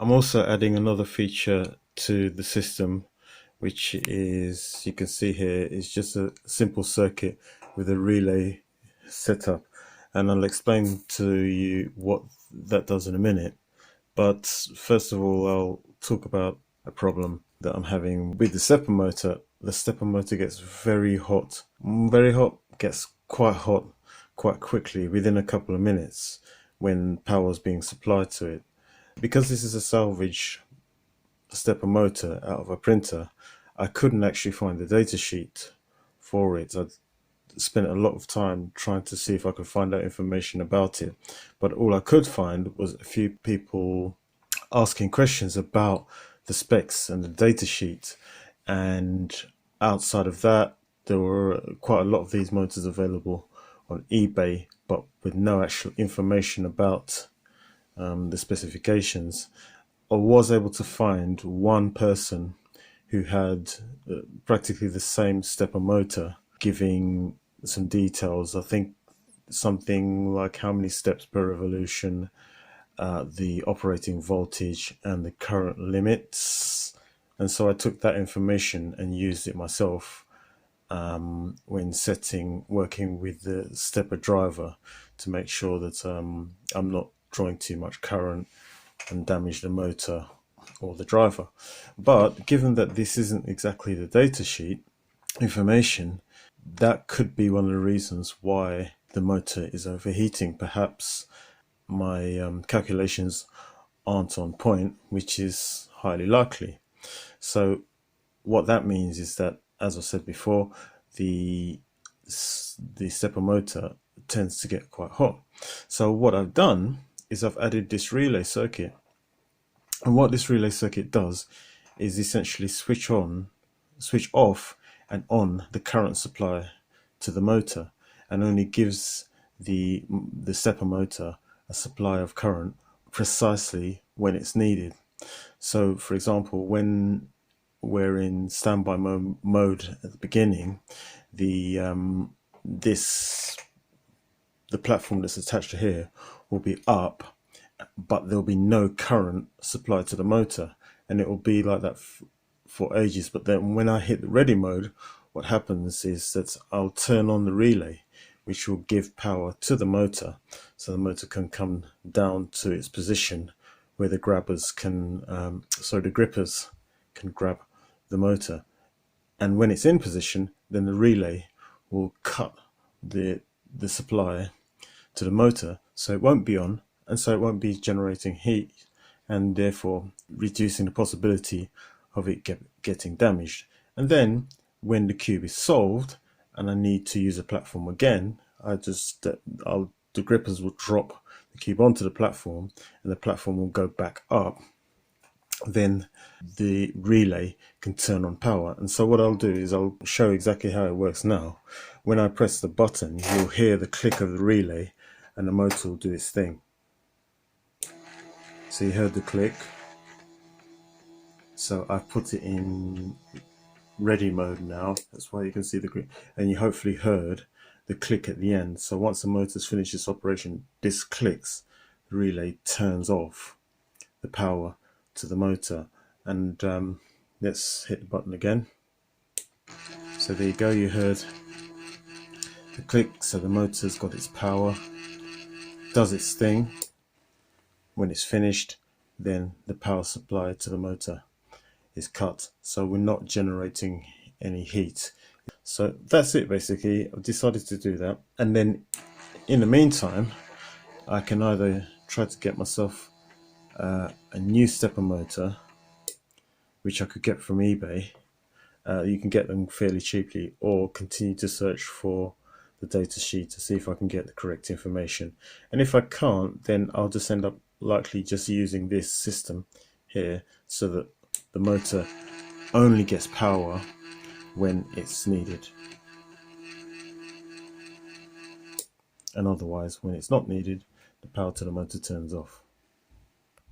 I'm also adding another feature to the system, which is, you can see here, is just a simple circuit with a relay setup. And I'll explain to you what that does in a minute. But first of all, I'll talk about a problem that I'm having with the stepper motor. The stepper motor gets very hot, gets quite hot quite quickly within a couple of minutes when power is being supplied to it. Because this is a salvage stepper motor out of a printer, I couldn't actually find the data sheet for it. I spent a lot of time trying to see if I could find out information about it, but all I could find was a few people asking questions about the specs and the data sheet, and outside of that there were quite a lot of these motors available on eBay, but with no actual information about the specifications. I was able to find one person who had practically the same stepper motor, giving some details. I think something like how many steps per revolution, the operating voltage, and the current limits. And so I took that information and used it myself when working with the stepper driver to make sure that I'm not drawing too much current and damage the motor or the driver. But given that this isn't exactly the data sheet information, that could be one of the reasons why the motor is overheating. Perhaps my calculations aren't on point, which is highly likely. So what that means is that, as I said before, the stepper motor tends to get quite hot. So what I've done is I've added this relay circuit, and what this relay circuit does is essentially switch off and on the current supply to the motor, and only gives the stepper motor a supply of current precisely when it's needed. So for example, when we're in standby mode at the beginning, the platform that's attached to here will be up, but there'll be no current supplied to the motor, and it will be like that for ages. But then when I hit the ready mode, what happens is that I'll turn on the relay, which will give power to the motor, so the motor can come down to its position where the grippers can grab the motor. And when it's in position, then the relay will cut the supply to the motor, so it won't be on, and so it won't be generating heat, and therefore reducing the possibility of it getting damaged. And then when the cube is solved and I need to use a platform again, the grippers will drop the cube onto the platform, and the platform will go back up. Then the relay can turn on power. And so what I'll do is I'll show exactly how it works now. When I press the button, you'll hear the click of the relay and the motor will do its thing. So you heard the click. So I've put it in ready mode now. That's why you can see the green, and you hopefully heard the click at the end. So once the motor's finished its operation, this clicks, the relay turns off the power to the motor. And let's hit the button again. So there you go, you heard the click. So the motor's got its power, does its thing. When it's finished, then the power supply to the motor is cut, so we're not generating any heat. So that's it basically. I've decided to do that, and then in the meantime I can either try to get myself a new stepper motor, which I could get from eBay. You can get them fairly cheaply, or continue to search for the data sheet to see if I can get the correct information. And if I can't, then I'll just end up likely just using this system here, so that the motor only gets power when it's needed, and otherwise when it's not needed, the power to the motor turns off.